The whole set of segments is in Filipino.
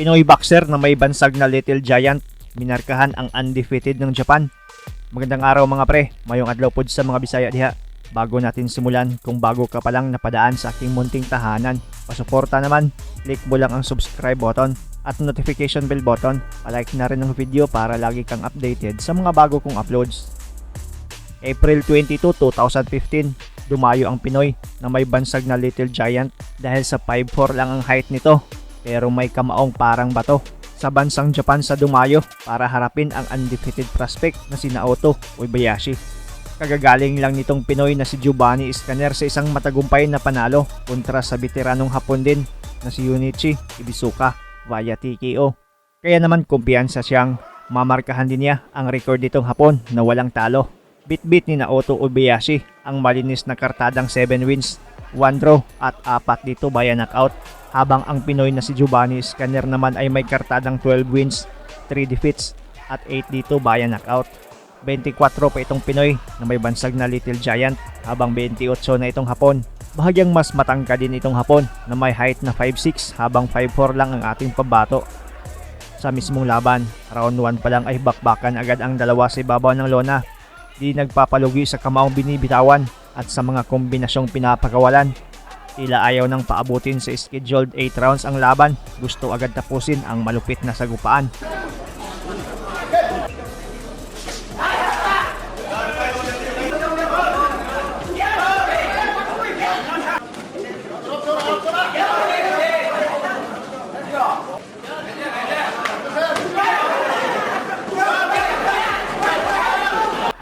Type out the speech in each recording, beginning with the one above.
Pinoy boxer na may bansag na Little Giant, minarkahan ang undefeated ng Japan. Magandang araw mga pre, mayong adlaw pod sa mga Bisaya diha. Bago natin simulan, kung bago ka pa lang napadaan sa aking munting tahanan, pasuporta naman, click mo lang ang subscribe button at notification bell button. Palike na rin ang video para lagi kang updated sa mga bago kong uploads. April 22, 2015, dumayo ang Pinoy na may bansag na Little Giant dahil sa 5'4 lang ang height nito, pero may kamaong parang bato sa bansang Japan sa dumayo para harapin ang undefeated prospect na si Naoto Obayashi. Kagagaling lang nitong Pinoy na si Giovanni Escaner sa isang matagumpay na panalo kontra sa veteranong Hapon din na si Junichi Ibisuka via TKO. Kaya naman kumpiyansa siyang mamarkahan din niya ang record nitong Hapon na walang talo. Bit-bit ni Naoto Obayashi ang malinis na kartadang 7 wins, 1 draw at 4 dito via knockout. Habang ang Pinoy na si Giovanni Escaner naman ay may kartadang 12 wins, 3 defeats at 8 dito via knockout. 24 pa itong Pinoy na may bansag na Little Giant habang 28 na itong Hapon. Bahagyang mas matangka din itong Hapon na may height na 5'6 habang 5'4 lang ang ating pambato. Sa mismong laban, round 1 pa lang ay bakbakan agad ang dalawa sa ibabaw ng lona. Di nagpapalugi sa kamaong binibitawan at sa mga kombinasyong pinapakawalan. Tila ayaw nang paabutin sa scheduled 8 rounds ang laban, gusto agad tapusin ang malupit na sagupaan.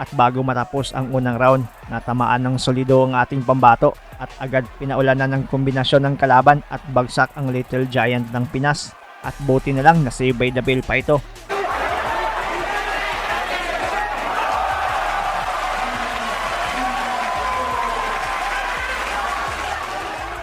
At bago matapos ang unang round, natamaan ng solido ang ating pambato at agad pinaulanan ng kombinasyon ng kalaban at bagsak ang Little Giant ng Pinas. At buti na lang na save by the bell pa ito.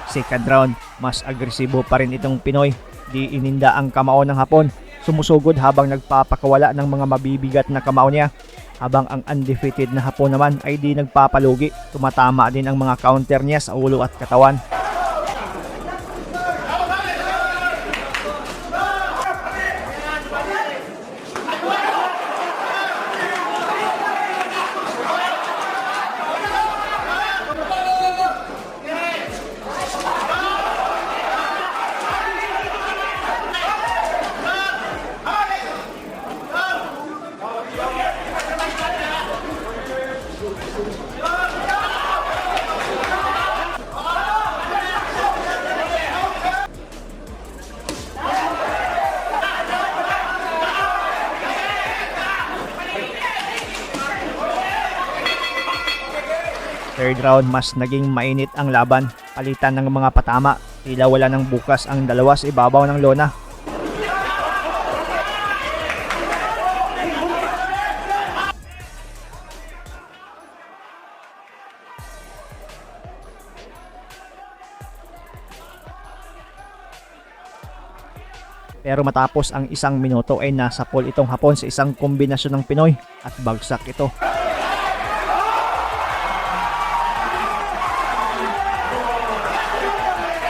Second round, mas agresibo pa rin itong Pinoy. Di ininda ang kamao ng Hapon. Sumusugod habang nagpapakawala ng mga mabibigat na kamao niya. Habang ang undefeated na Hapon naman ay di nagpapalugi, tumatama din ang mga counter niya sa ulo at katawan. Third round, mas naging mainit ang laban, palitan ng mga patama, tila wala nang bukas ang dalawa sa ibabaw ng lona. Pero matapos ang 1 minuto ay nasa pole itong Hapon sa isang kombinasyon ng Pinoy at bagsak ito.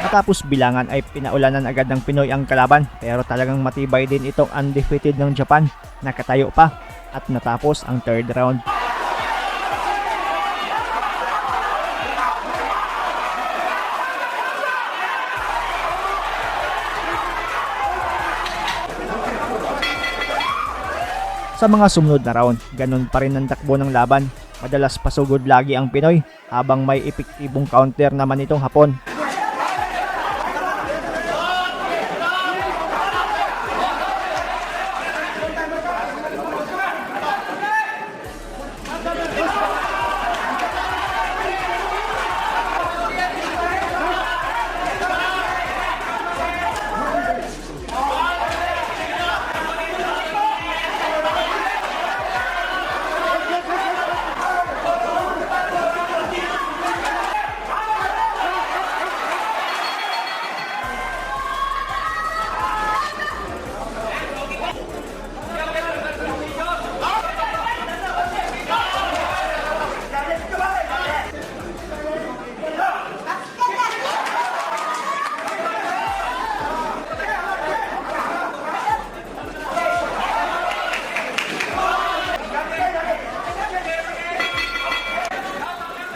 Matapos bilangan ay pinaulanan agad ng Pinoy ang kalaban, pero talagang matibay din itong undefeated ng Japan, nakatayo pa at natapos ang third round. Sa mga sumunod na round, ganun pa rin ang takbo ng laban. Madalas pasugod lagi ang Pinoy habang may epektibong counter naman itong Hapon.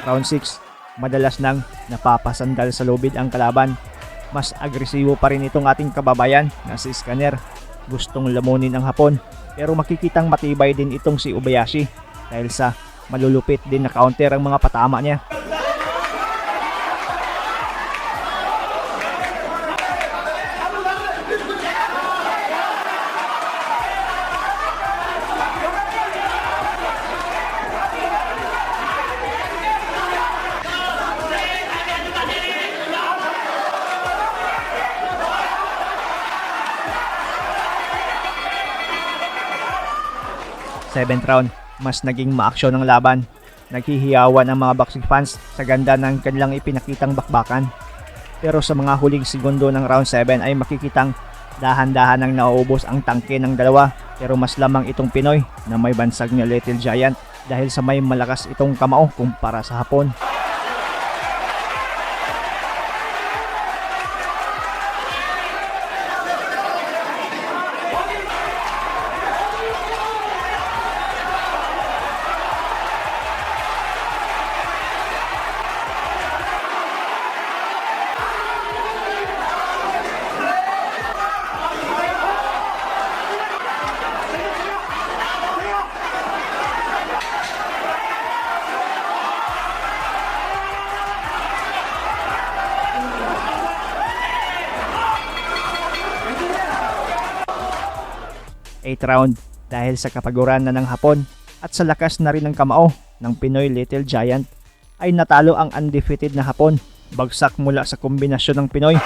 Round 6, madalas nang napapasandal sa lubid ang kalaban. Mas agresibo pa rin itong ating kababayan na si Scanner. Gustong lamunin ang Hapon pero makikitang matibay din itong si Obayashi dahil sa malulupit din na counter ang mga patama niya. Seventh round, mas naging maaksyon ang laban. Naghihiyawan ang mga boxing fans sa ganda ng kanilang ipinakitang bakbakan. Pero sa mga huling segundo ng round 7 ay makikitang dahan-dahan nang nauubos ang tangke ng dalawa. Pero mas lamang itong Pinoy na may bansag na Little Giant dahil sa may malakas itong kamao kumpara sa Hapon. Eighth round, dahil sa kapaguran na ng Hapon at sa lakas na rin ng kamao ng Pinoy Little Giant ay natalo ang undefeated na Hapon. Bagsak mula sa kombinasyon ng Pinoy.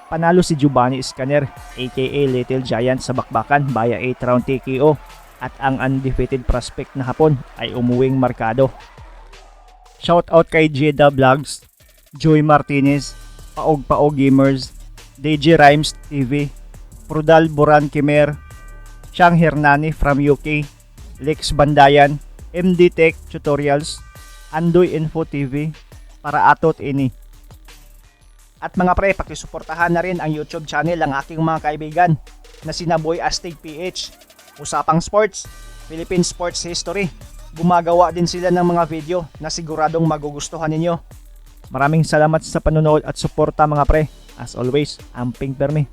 Panalo si Giovanni Scanner aka Little Giant sa bakbakan via 8th round TKO at ang undefeated prospect na Hapon ay umuwing markado. Shoutout kay Jeda Vlogs, Joy Martinez, Paog Gamers, DJ Rhymes TV, Prudal Buran Kimer, Shang Hernani from UK, Lex Bandayan, MD Tech Tutorials, Andoy Info TV, para atot ini. At mga pre, pakisuportahan na rin ang YouTube channel ng aking mga kaibigan na sina Boy Astig PH, Usapang Sports, Philippine Sports History. Gumagawa din sila ng mga video na siguradong magugustuhan ninyo. Maraming salamat sa panonood at suporta mga pre. As always, amping permi.